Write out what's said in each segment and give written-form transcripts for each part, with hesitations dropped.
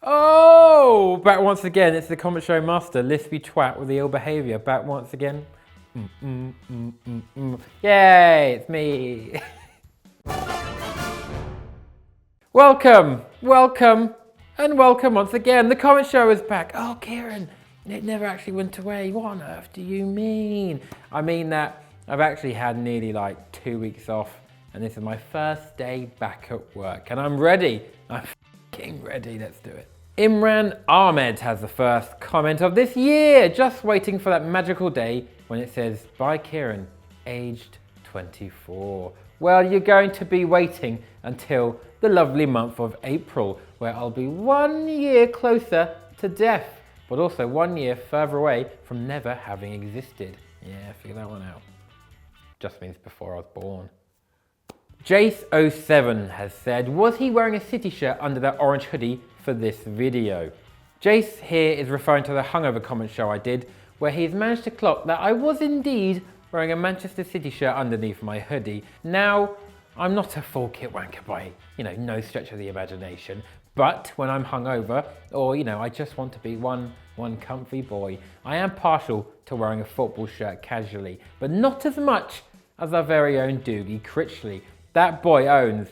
Oh, back once again. It's the comment show master, lispy twat with the ill behaviour. Back once again. Yay, it's me. Welcome, and welcome once again. The comment show is back. Oh, Kieran, it never actually went away. What on earth do you mean? I mean that I've actually had nearly like 2 weeks off, and this is my first day back at work, and I'm ready. I'm f***ing ready. Let's do it. Imran Ahmed has the first comment of this year, just waiting for that magical day when it says, "Bye Kieran, aged 24. Well, you're going to be waiting until the lovely month of April, where I'll be 1 year closer to death, but also 1 year further away from never having existed." Yeah, figure that one out. Just means before I was born. Jace07 has said, was he wearing a City shirt under that orange hoodie for this video? Jace here is referring to the hungover comment show I did, where he's managed to clock that I was indeed wearing a Manchester City shirt underneath my hoodie. Now, I'm not a full kit wanker by, no stretch of the imagination, but when I'm hungover, or, I just want to be one comfy boy, I am partial to wearing a football shirt casually, but not as much as our very own Diggy Critchley. That boy owns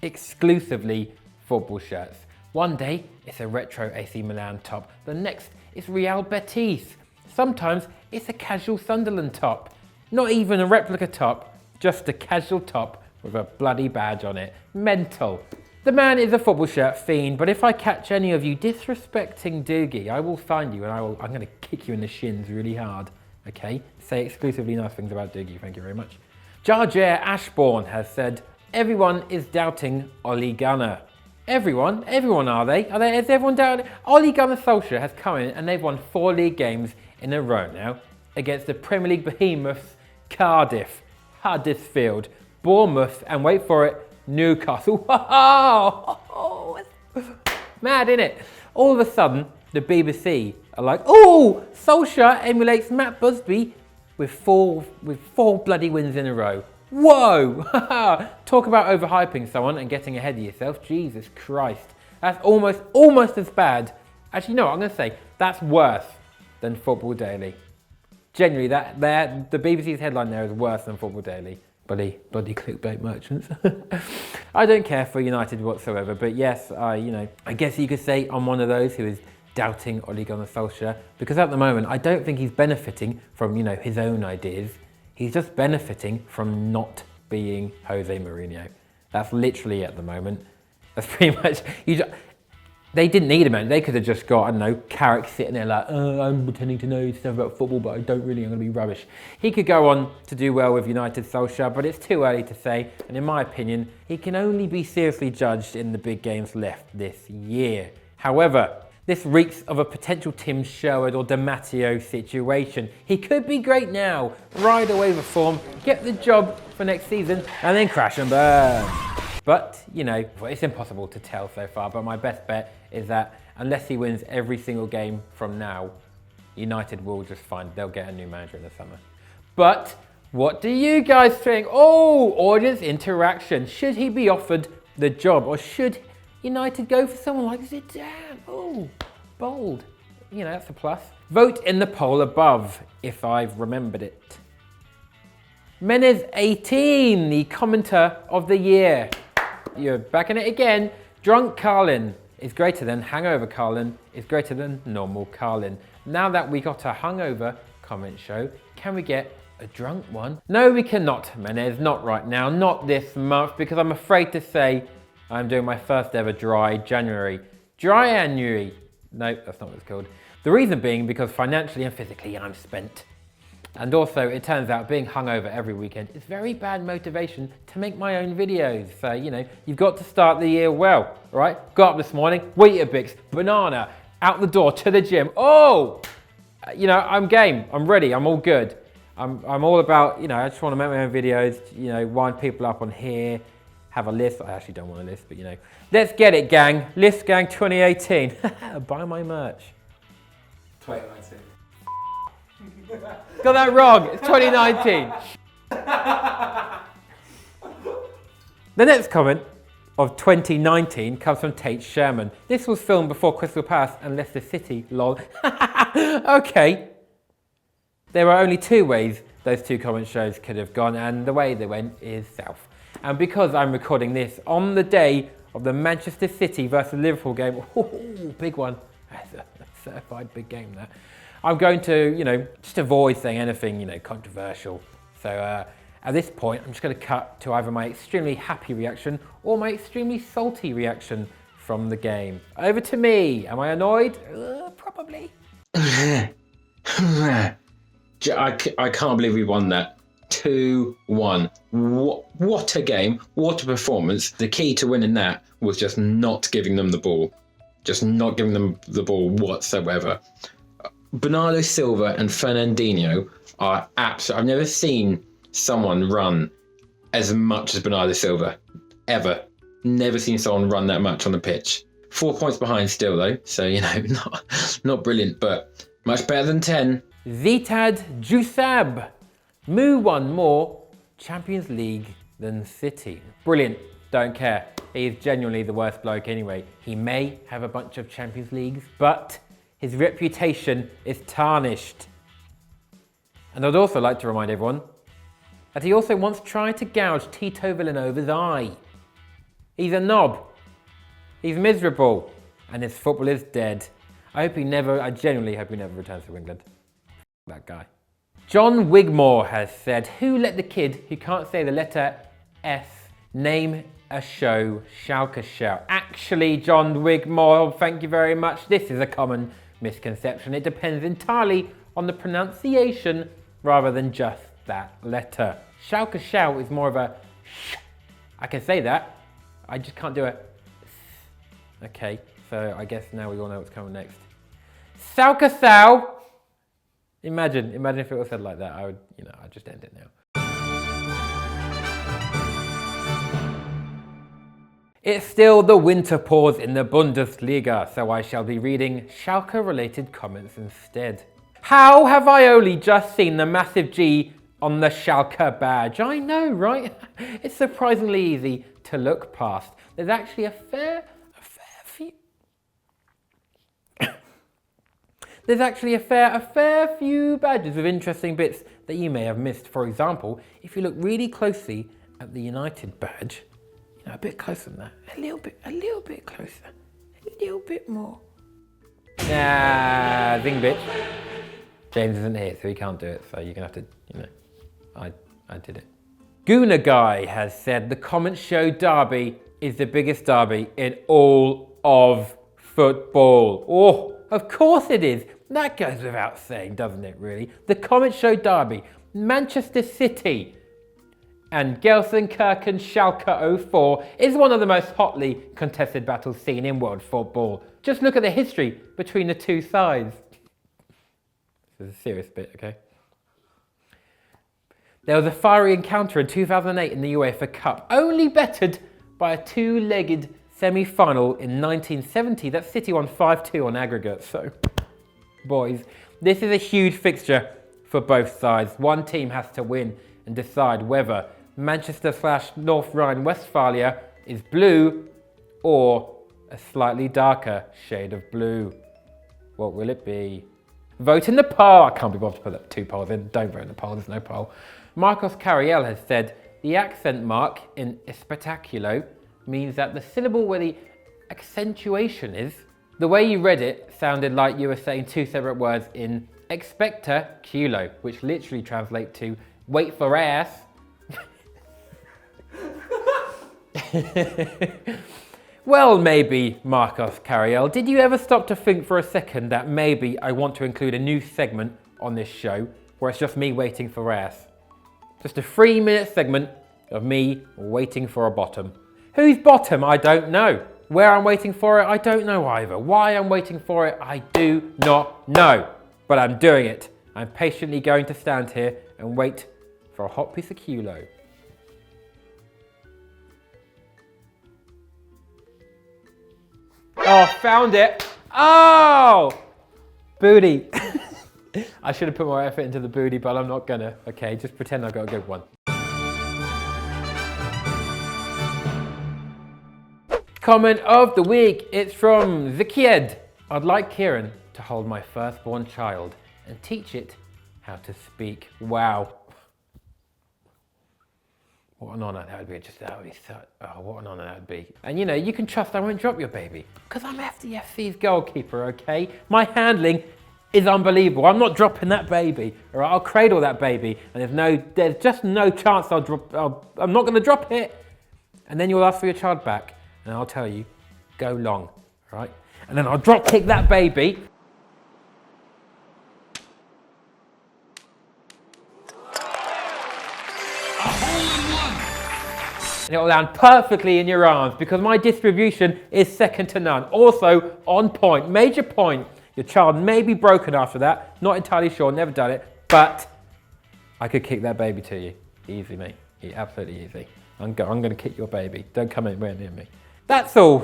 exclusively football shirts. One day, it's a retro AC Milan top. The next, it's Real Betis. Sometimes, it's a casual Sunderland top. Not even a replica top, just a casual top with a bloody badge on it. Mental. The man is a football shirt fiend, but if I catch any of you disrespecting Diggy, I will find you and I'm going to kick you in the shins really hard. Okay? Say exclusively nice things about Diggy, thank you very much. Jar Jar Ashbourne has said, everyone is doubting Ole Gunnar. Everyone are they? Is everyone doubting? Ole Gunnar Solskjaer has come in and they've won 4 league games in a row now against the Premier League behemoths Cardiff, Huddersfield, Bournemouth, and wait for it, Newcastle. Mad, innit? All of a sudden, the BBC are like, oh, Solskjaer emulates Matt Busby with four bloody wins in a row. Whoa! Talk about overhyping someone and getting ahead of yourself. Jesus Christ. That's almost as bad. Actually, no, I'm going to say that's worse than Football Daily. Genuinely, the BBC's headline there is worse than Football Daily. Bloody clickbait merchants. I don't care for United whatsoever, but yes, I guess you could say I'm one of those who is doubting Ole Gunnar Solskjaer, because at the moment I don't think he's benefiting from his own ideas. He's just benefiting from not being Jose Mourinho. That's literally at the moment. That's pretty much. They didn't need him, man. They could have just got, I don't know, Carrick sitting there like, I'm pretending to know stuff about football, but I don't really, I'm going to be rubbish. He could go on to do well with United Solskjaer, but it's too early to say. And in my opinion, he can only be seriously judged in the big games left this year. However, this reeks of a potential Tim Sherwood or Di Matteo situation. He could be great now, ride away the form, get the job for next season, and then crash and burn. But, it's impossible to tell so far, but my best bet is that unless he wins every single game from now, United will just find they'll get a new manager in the summer. But what do you guys think? Oh, audience interaction. Should he be offered the job, or should United go for someone like Zidane? Oh, bold. That's a plus. Vote in the poll above if I've remembered it. Menez18, the commenter of the year. You're back in it again. Drunk Colin is greater than hangover Colin is greater than normal Colin. Now that we got a hungover comment show, can we get a drunk one? No, we cannot, Menez. Not right now. Not this month, because I'm afraid to say I'm doing my first ever dry January. No, that's not what it's called. The reason being because financially and physically I'm spent. And also, it turns out being hungover every weekend is very bad motivation to make my own videos. So, you've got to start the year well, right? Got up this morning, Weetabix, banana, out the door to the gym. Oh! I'm game, I'm ready, I'm all good. I'm all about, I just want to make my own videos, wind people up on here, have a list. I actually don't want a list, but let's get it, gang. List Gang 2018. Buy my merch. 2019. Got that wrong. It's 2019. The next comment of 2019 comes from Tate Sherman. This was filmed before Crystal Palace and Leicester City, lol. Okay. There are only two ways those two comment shows could have gone, and the way they went is south. And because I'm recording this on the day of the Manchester City versus Liverpool game, big one, that's a certified big game there, I'm going to, just avoid saying anything, controversial. So at this point, I'm just going to cut to either my extremely happy reaction or my extremely salty reaction from the game. Over to me. Am I annoyed? Probably. I can't believe we won that. 2-1. What a game. What a performance. The key to winning that was just not giving them the ball. Just not giving them the ball whatsoever. Bernardo Silva and Fernandinho are absolute. I've never seen someone run as much as Bernardo Silva. Ever. Never seen someone run that much on the pitch. 4 points behind still though. So, not brilliant, but much better than 10. Zitad Jusab. Moo won more Champions League than City. Brilliant. Don't care. He is genuinely the worst bloke anyway. He may have a bunch of Champions Leagues, but his reputation is tarnished. And I'd also like to remind everyone that he also once tried to gouge Tito Villanova's eye. He's a knob. He's miserable. And his football is dead. I genuinely hope he never returns to England. That guy. John Wigmore has said, who let the kid who can't say the letter S name a show Schalke Shout? Actually, John Wigmore, thank you very much. This is a common misconception. It depends entirely on the pronunciation rather than just that letter. Schalke Shout is more of a sh. I can say that. I just can't do a s. Okay, so I guess now we all know what's coming next. Schalke Sau. Imagine if it was said like that. I would, I'd just end it now. It's still the winter pause in the Bundesliga, so I shall be reading Schalke-related comments instead. How have I only just seen the massive G on the Schalke badge? I know, right? It's surprisingly easy to look past. There's actually a fair few badges with interesting bits that you may have missed. For example, if you look really closely at the United badge, a bit closer than that, a little bit closer, a little bit more. Nah, zing bitch. James isn't here, so he can't do it, so you're gonna have to, I did it. Gunnar Guy has said the comments show derby is the biggest derby in all of football. Oh, of course it is. That goes without saying, doesn't it, really? The comments show derby, Manchester City and Gelsenkirchen Schalke 04 is one of the most hotly contested battles seen in world football. Just look at the history between the two sides. This is a serious bit, okay? There was a fiery encounter in 2008 in the UEFA Cup, only bettered by a two-legged semi-final in 1970 that City won 5-2 on aggregate. So, boys, this is a huge fixture for both sides. One team has to win and decide whether Manchester/North Rhine-Westphalia is blue or a slightly darker shade of blue. What will it be? Vote in the poll. I can't be bothered to put that 2 polls in. Don't vote in the poll, there's no poll. Marcos Carriel has said the accent mark in espectaculo means that the syllable where the accentuation is, the way you read it sounded like you were saying 2 separate words in expectaculo, which literally translates to wait for ass. Well, maybe, Marcos Carriel, did you ever stop to think for a second that maybe I want to include a new segment on this show where it's just me waiting for ass? Just a 3-minute segment of me waiting for a bottom. Whose bottom? I don't know. Where I'm waiting for it? I don't know either. Why I'm waiting for it? I do not know. But I'm doing it. I'm patiently going to stand here and wait for a hot piece of culo. Oh, found it. Oh! Booty. I should have put more effort into the booty, but I'm not gonna. Okay, just pretend I got a good one. comment of the week. It's from Zikied. I'd like Kieran to hold my firstborn child and teach it how to speak. Wow. What an honour that would be. Just that would be so, oh, what an honour that would be. And you know, you can trust I won't drop your baby because I'm FDFC's goalkeeper, okay? My handling is unbelievable. I'm not dropping that baby, all right? I'll cradle that baby and there's just no chance I'm not gonna drop it. And then you'll ask for your child back and I'll tell you, go long, all right? And then I'll drop kick that baby. And it'll land perfectly in your arms because my distribution is second to none. Also on point, major point. Your child may be broken after that. Not entirely sure, never done it, but I could kick that baby to you. Easy, mate. Absolutely easy. I'm gonna kick your baby. Don't come anywhere near me. That's all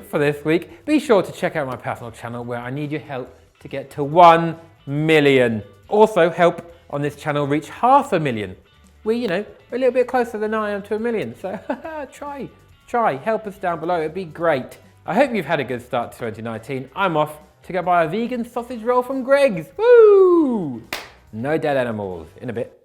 for this week. Be sure to check out my personal channel where I need your help to get to 1 million. Also help on this channel reach 500,000. We're a little bit closer than I am to 1 million. So try, help us down below. It'd be great. I hope you've had a good start to 2019. I'm off to go buy a vegan sausage roll from Greggs. Woo! No dead animals. In a bit.